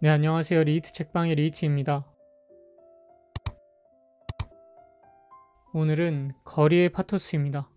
네, 안녕하세요. 리히트 책방의 리히트입니다. 오늘은 거리의 파토스입니다.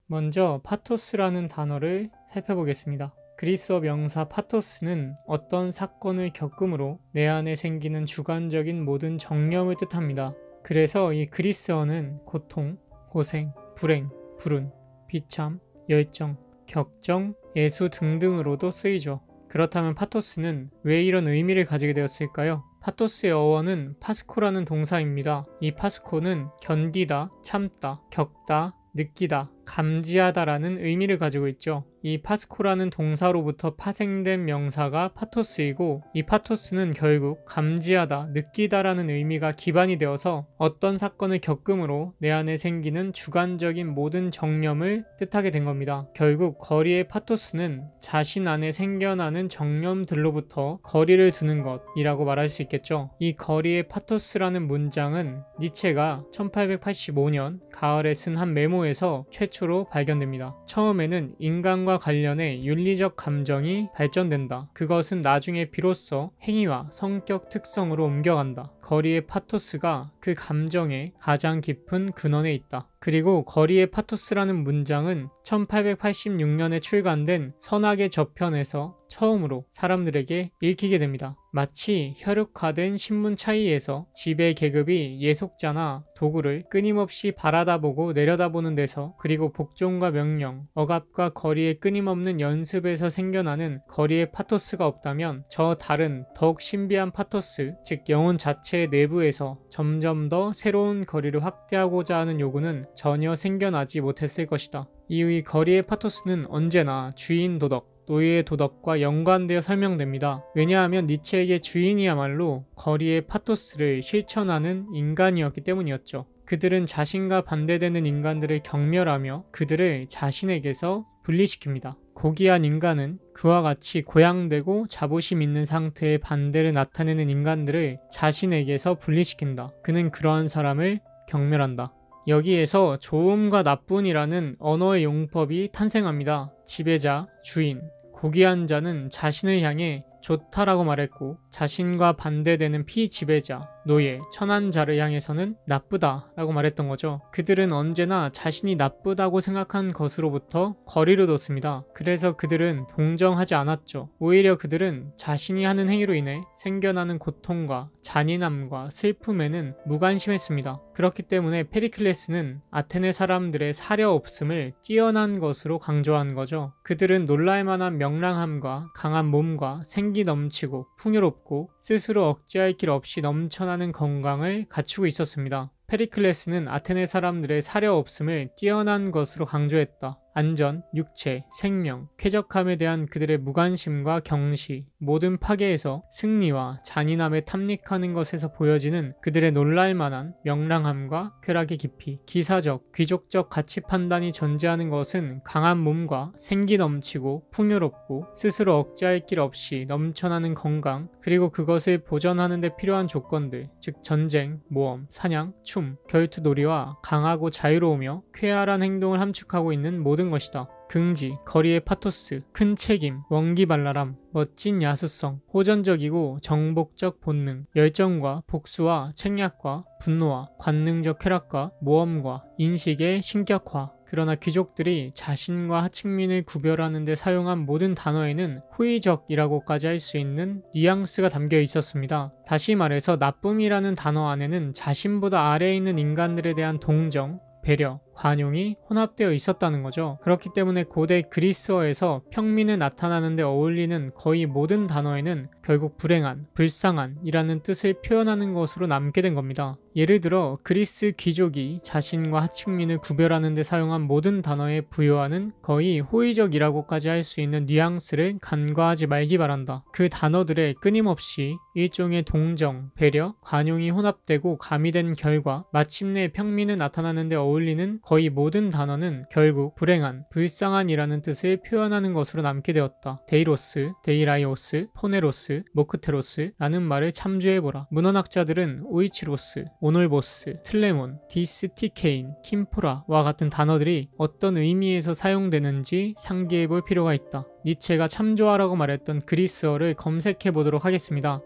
먼저 파토스라는 단어를 살펴보겠습니다. 그리스어 명사 파토스는 어떤 사건을 겪음으로 내 안에 생기는 주관적인 모든 정념을 뜻합니다. 그래서 이 그리스어는 고통, 고생, 불행, 불운, 비참, 열정, 격정, 애수 등등으로도 쓰이죠. 그렇다면 파토스는 왜 이런 의미를 가지게 되었을까요? 파토스의 어원은 파스코라는 동사입니다. 이 파스코는 견디다, 참다, 겪다, 느끼다, 감지하다라는 의미를 가지고 있죠. 이 파스코라는 동사로부터 파생된 명사가 파토스이고, 이 파토스는 결국 감지하다, 느끼다라는 의미가 기반이 되어서 어떤 사건을 겪음으로 내 안에 생기는 주관적인 모든 정념을 뜻하게 된 겁니다. 결국 거리의 파토스는 자신 안에 생겨나는 정념들로부터 거리를 두는 것이라고 말할 수 있겠죠. 이 거리의 파토스라는 문장은 니체가 1885년 가을에 쓴 한 메모에서 최초로 발견됩니다. 처음에는 인간과 관련해 윤리적 감정이 발전된다. 그것은 나중에 비로소 행위와 성격 특성으로 옮겨간다. 거리의 파토스가 그 감정의 가장 깊은 근원에 있다. 그리고 거리의 파토스라는 문장은 1886년에 출간된 선악의 저편에서 처음으로 사람들에게 읽히게 됩니다. 마치 혈육화된 신문 차이에서 지배 계급이 예속자나 도구를 끊임없이 바라다보고 내려다보는 데서, 그리고 복종과 명령, 억압과 거리의 끊임없는 연습에서 생겨나는 거리의 파토스가 없다면 저 다른 더욱 신비한 파토스, 즉 영혼 자체의 내부에서 점점 더 새로운 거리를 확대하고자 하는 요구는 전혀 생겨나지 못했을 것이다. 이의 거리의 파토스는 언제나 주인 도덕, 노예의 도덕과 연관되어 설명됩니다. 왜냐하면 니체에게 주인이야말로 거리의 파토스를 실천하는 인간이었기 때문이었죠. 그들은 자신과 반대되는 인간들을 경멸하며 그들을 자신에게서 분리시킵니다. 고귀한 인간은 그와 같이 고양되고 자부심 있는 상태의 반대를 나타내는 인간들을 자신에게서 분리시킨다. 그는 그러한 사람을 경멸한다. 여기에서 좋음과 나쁨이라는 언어의 용법이 탄생합니다. 지배자, 주인, 고귀한 자는 자신을 향해 좋다라고 말했고, 자신과 반대되는 피지배자, 노예, 천한 자를 향해서는 나쁘다라고 말했던 거죠. 그들은 언제나 자신이 나쁘다고 생각한 것으로부터 거리를 뒀습니다. 그래서 그들은 동정하지 않았죠. 오히려 그들은 자신이 하는 행위로 인해 생겨나는 고통과 잔인함과 슬픔에는 무관심했습니다. 그렇기 때문에 페리클레스는 아테네 사람들의 사려 없음을 뛰어난 것으로 강조한 거죠. 그들은 놀랄만한 명랑함과 강한 몸과 생기 넘치고 풍요롭고 스스로 억제할 길 없이 넘쳐나는 건강을 갖추고 있었습니다. 페리클레스는 아테네 사람들의 사려 없음을 뛰어난 것으로 강조했다. 안전, 육체, 생명, 쾌적함에 대한 그들의 무관심과 경시, 모든 파괴에서 승리와 잔인함에 탐닉하는 것에서 보여지는 그들의 놀랄만한 명랑함과 쾌락의 깊이, 기사적, 귀족적 가치 판단이 전제하는 것은 강한 몸과 생기 넘치고 풍요롭고 스스로 억제할 길 없이 넘쳐나는 건강, 그리고 그것을 보전하는 데 필요한 조건들, 즉 전쟁, 모험, 사냥, 춤, 결투놀이와 강하고 자유로우며 쾌활한 행동을 함축하고 있는 모든 것이다. 긍지, 거리의 파토스, 큰 책임, 원기발랄함, 멋진 야수성, 호전적이고 정복적 본능, 열정과 복수와 책략과 분노와 관능적 쾌락과 모험과 인식의 신격화. 그러나 귀족들이 자신과 하층민을 구별하는 데 사용한 모든 단어에는 호의적이라고까지 할 수 있는 뉘앙스가 담겨 있었습니다. 다시 말해서 나쁨이라는 단어 안에는 자신보다 아래에 있는 인간들에 대한 동정, 배려, 관용이 혼합되어 있었다는 거죠. 그렇기 때문에 고대 그리스어에서 평민을 나타나는 데 어울리는 거의 모든 단어에는 결국 불행한, 불쌍한 이라는 뜻을 표현하는 것으로 남게 된 겁니다. 예를 들어 그리스 귀족이 자신과 하층민을 구별하는 데 사용한 모든 단어에 부여하는 거의 호의적이라고까지 할 수 있는 뉘앙스를 간과하지 말기 바란다. 그 단어들에 끊임없이 일종의 동정, 배려, 관용이 혼합되고 가미된 결과 마침내 평민을 나타나는 데 어울리는 거의 모든 단어는 결국 불행한, 불쌍한이라는 뜻을 표현하는 것으로 남게 되었다. 데이로스, 데이라이오스, 포네로스, 모크테로스라는 말을 참조해보라. 문헌학자들은 오이치로스, 오놀보스, 틀레몬, 디스티케인, 킴포라와 같은 단어들이 어떤 의미에서 사용되는지 상기해볼 필요가 있다. 니체가 참조하라고 말했던 그리스어를 검색해보도록 하겠습니다.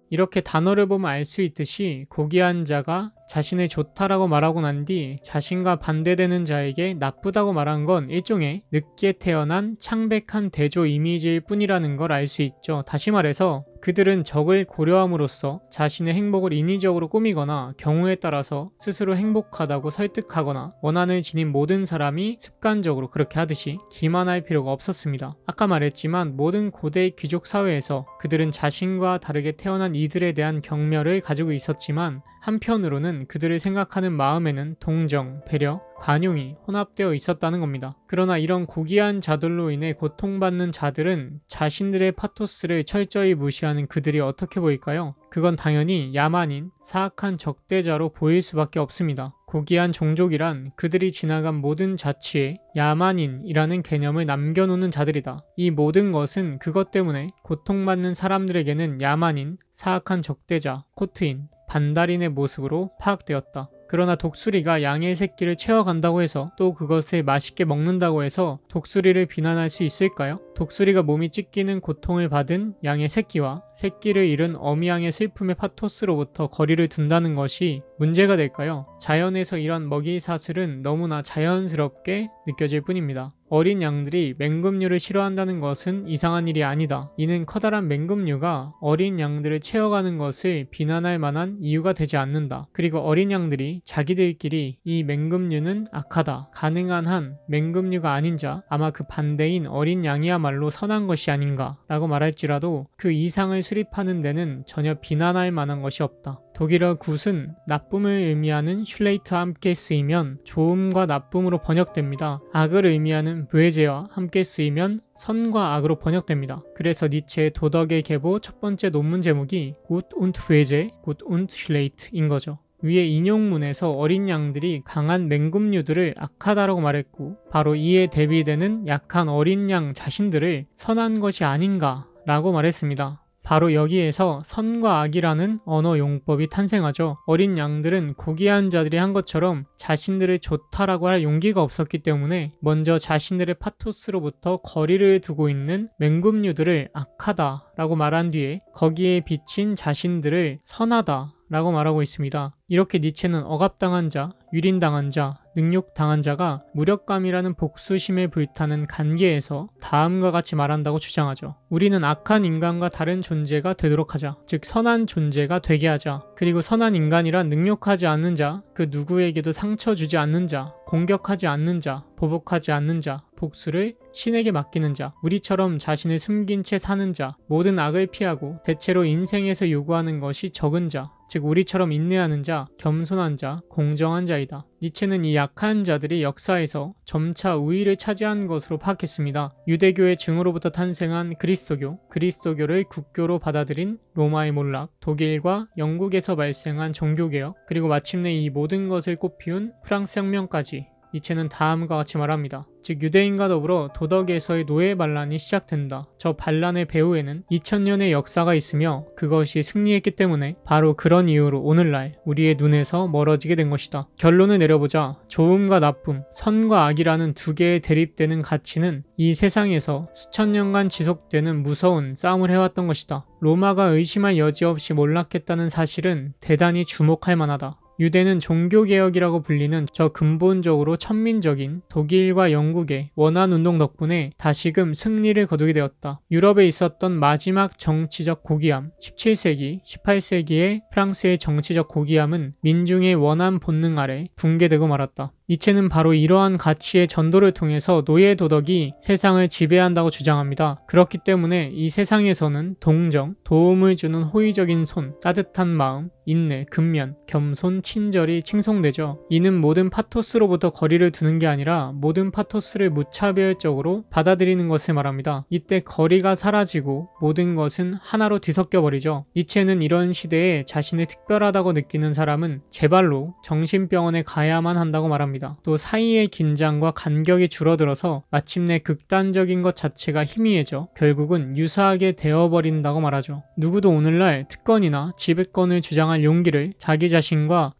이렇게 단어를 보면 알 수 있듯이 고귀한 자가 자신을 좋다라고 말하고 난 뒤 자신과 반대되는 자에게 나쁘다고 말한 건 일종의 늦게 태어난 창백한 대조 이미지일 뿐이라는 걸 알 수 있죠. 다시 말해서 그들은 적을 고려함으로써 자신의 행복을 인위적으로 꾸미거나 경우에 따라서 스스로 행복하다고 설득하거나 원한을 지닌 모든 사람이 습관적으로 그렇게 하듯이 기만할 필요가 없었습니다. 아까 말했지만 모든 고대 귀족 사회에서 그들은 자신과 다르게 태어난 이들에 대한 경멸을 가지고 있었지만 한편으로는 그들을 생각하는 마음에는 동정, 배려, 관용이 혼합되어 있었다는 겁니다. 그러나 이런 고귀한 자들로 인해 고통받는 자들은 자신들의 파토스를 철저히 무시하는 그들이 어떻게 보일까요? 그건 당연히 야만인, 사악한 적대자로 보일 수밖에 없습니다. 고귀한 종족이란 그들이 지나간 모든 자취에 야만인이라는 개념을 남겨놓는 자들이다. 이 모든 것은 그것 때문에 고통받는 사람들에게는 야만인, 사악한 적대자, 코트인, 반달인의 모습으로 파악되었다. 그러나 독수리가 양의 새끼를 채워간다고 해서 또 그것을 맛있게 먹는다고 해서 독수리를 비난할 수 있을까요? 독수리가 몸이 찢기는 고통을 받은 양의 새끼와 새끼를 잃은 어미양의 슬픔의 파토스로부터 거리를 둔다는 것이 문제가 될까요? 자연에서 이런 먹이 사슬은 너무나 자연스럽게 느껴질 뿐입니다. 어린 양들이 맹금류를 싫어한다는 것은 이상한 일이 아니다. 이는 커다란 맹금류가 어린 양들을 채워가는 것을 비난할 만한 이유가 되지 않는다. 그리고 어린 양들이 자기들끼리 이 맹금류는 악하다, 가능한 한 맹금류가 아닌 자, 아마 그 반대인 어린 양이야말로 선한 것이 아닌가 라고 말할지라도 그 이상을 수립하는 데는 전혀 비난할 만한 것이 없다. 독일어 굿은 나쁨을 의미하는 슐레이트와 함께 쓰이면 좋음과 나쁨으로 번역됩니다. 악을 의미하는 브에제와 함께 쓰이면 선과 악으로 번역됩니다. 그래서 니체의 도덕의 계보 첫 번째 논문 제목이 Gut und Böse, Gut und Schlecht인 거죠. 위에 인용문에서 어린 양들이 강한 맹금류들을 악하다라고 말했고 바로 이에 대비되는 약한 어린 양 자신들을 선한 것이 아닌가 라고 말했습니다. 바로 여기에서 선과 악이라는 언어 용법이 탄생하죠. 어린 양들은 고귀한 자들이 한 것처럼 자신들을 좋다라고 할 용기가 없었기 때문에 먼저 자신들의 파토스로부터 거리를 두고 있는 맹금류들을 악하다라고 말한 뒤에 거기에 비친 자신들을 선하다 라고 말하고 있습니다. 이렇게 니체는 억압당한 자, 유린당한 자, 능욕당한 자가 무력감이라는 복수심에 불타는 관계에서 다음과 같이 말한다고 주장하죠. 우리는 악한 인간과 다른 존재가 되도록 하자. 즉 선한 존재가 되게 하자. 그리고 선한 인간이란 능욕하지 않는 자, 그 누구에게도 상처 주지 않는 자, 공격하지 않는 자, 보복하지 않는 자, 복수를 신에게 맡기는 자, 우리처럼 자신을 숨긴 채 사는 자, 모든 악을 피하고 대체로 인생에서 요구하는 것이 적은 자, 즉 우리처럼 인내하는 자, 겸손한 자, 공정한 자이다. 니체는 이 약한 자들이 역사에서 점차 우위를 차지한 것으로 파악했습니다. 유대교의 증오로부터 탄생한 그리스도교, 그리스도교를 국교로 받아들인 로마의 몰락, 독일과 영국에서 발생한 종교개혁, 그리고 마침내 이 모든 것을 꽃피운 프랑스 혁명까지 니체는 다음과 같이 말합니다. 즉 유대인과 더불어 도덕에서의 노예 반란이 시작된다. 저 반란의 배후에는 2000년의 역사가 있으며 그것이 승리했기 때문에 바로 그런 이유로 오늘날 우리의 눈에서 멀어지게 된 것이다. 결론을 내려보자 좋음과 나쁨, 선과 악이라는 두 개의 대립되는 가치는 이 세상에서 수천 년간 지속되는 무서운 싸움을 해왔던 것이다. 로마가 의심할 여지 없이 몰락했다는 사실은 대단히 주목할 만하다. 유대는 종교개혁이라고 불리는 저 근본적으로 천민적인 독일과 영국의 원한운동 덕분에 다시금 승리를 거두게 되었다. 유럽에 있었던 마지막 정치적 고귀함, 17세기, 18세기의 프랑스의 정치적 고귀함은 민중의 원한 본능 아래 붕괴되고 말았다. 니체는 바로 이러한 가치의 전도를 통해서 노예 도덕이 세상을 지배한다고 주장합니다. 그렇기 때문에 이 세상에서는 동정, 도움을 주는 호의적인 손, 따뜻한 마음, 인내, 근면, 겸손, 친절이 칭송되죠. 이는 모든 파토스로부터 거리를 두는 게 아니라 모든 파토스를 무차별적으로 받아들이는 것을 말합니다. 이때 거리가 사라지고 모든 것은 하나로 뒤섞여 버리죠. 니체는 이런 시대에 자신을 특별하다고 느끼는 사람은 제발로 정신병원에 가야만 한다고 말합니다. 또 사이의 긴장과 간격이 줄어들어서 마침내 극단적인 것 자체가 희미해져 결국은 유사하게 되어버린다고 말하죠. 누구도 오늘날 특권이나 지배권을 주장할 용기를, 자기 자신과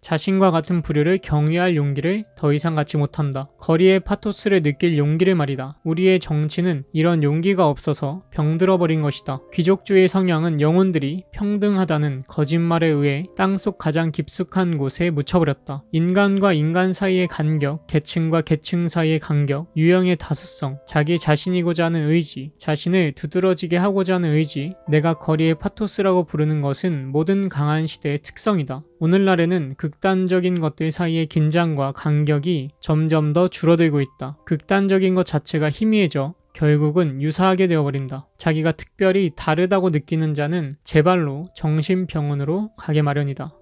같은 부류를 경유할 용기를 더 이상 갖지 못한다. 거리의 파토스를 느낄 용기를 말이다. 우리의 정치는 이런 용기가 없어서 병들어버린 것이다. 귀족주의 성향은 영혼들이 평등하다는 거짓말에 의해 땅속 가장 깊숙한 곳에 묻혀버렸다. 인간과 인간 사이의 간격, 계층과 계층 사이의 간격, 유형의 다수성, 자기 자신이고자 하는 의지, 자신을 두드러지게 하고자 하는 의지, 내가 거리의 파토스라고 부르는 것은 모든 강한 시대의 특성이다. 오늘날에는 극단적인 것들 사이의 긴장과 간격이 점점 더 줄어들고 있다. 극단적인 것 자체가 희미해져 결국은 유사하게 되어버린다. 자기가 특별히 다르다고 느끼는 자는 제발로 정신병원으로 가게 마련이다.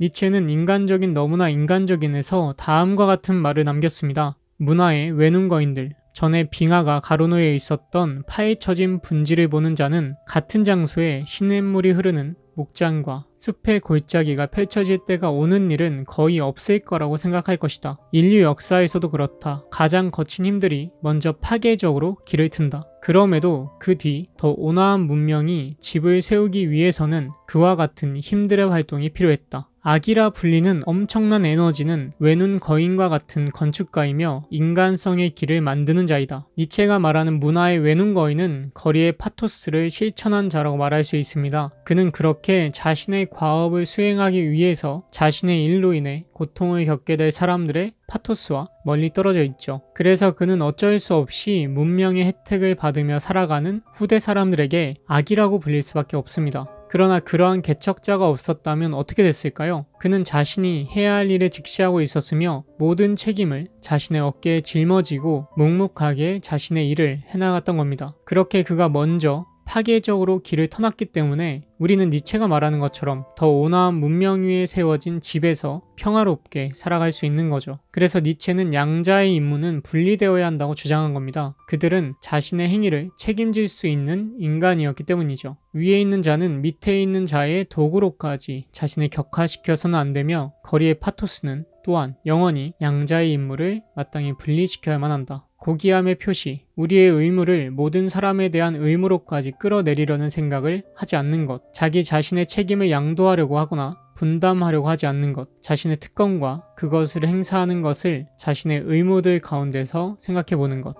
니체는 인간적인 너무나 인간적인에서 다음과 같은 말을 남겼습니다. 문화의 외눈거인들, 전에 빙하가 가로놓여 있었던 파헤쳐진 분지를 보는 자는 같은 장소에 시냇물이 흐르는 목장과 숲의 골짜기가 펼쳐질 때가 오는 일은 거의 없을 거라고 생각할 것이다. 인류 역사에서도 그렇다. 가장 거친 힘들이 먼저 파괴적으로 길을 튼다. 그럼에도 그 뒤 더 온화한 문명이 집을 세우기 위해서는 그와 같은 힘들의 활동이 필요했다. 악이라 불리는 엄청난 에너지는 외눈 거인과 같은 건축가이며 인간성의 길을 만드는 자이다. 니체가 말하는 문화의 외눈 거인은 거리의 파토스를 실천한 자라고 말할 수 있습니다. 그는 그렇게 자신의 과업을 수행하기 위해서 자신의 일로 인해 고통을 겪게 될 사람들의 파토스와 멀리 떨어져 있죠. 그래서 그는 어쩔 수 없이 문명의 혜택을 받으며 살아가는 후대 사람들에게 악이라고 불릴 수밖에 없습니다. 그러나 그러한 개척자가 없었다면 어떻게 됐을까요? 그는 자신이 해야 할 일에 직시하고 있었으며 모든 책임을 자신의 어깨에 짊어지고 묵묵하게 자신의 일을 해나갔던 겁니다. 그렇게 그가 먼저 파괴적으로 길을 터놨기 때문에 우리는 니체가 말하는 것처럼 더 온화한 문명 위에 세워진 집에서 평화롭게 살아갈 수 있는 거죠. 그래서 니체는 양자의 임무는 분리되어야 한다고 주장한 겁니다. 그들은 자신의 행위를 책임질 수 있는 인간이었기 때문이죠. 위에 있는 자는 밑에 있는 자의 도구로까지 자신을 격화시켜서는 안 되며 거리의 파토스는 또한 영원히 양자의 임무를 마땅히 분리시켜야만 한다. 고귀함의 표시, 우리의 의무를 모든 사람에 대한 의무로까지 끌어내리려는 생각을 하지 않는 것, 자기 자신의 책임을 양도하려고 하거나 분담하려고 하지 않는 것, 자신의 특권과 그것을 행사하는 것을 자신의 의무들 가운데서 생각해 보는 것.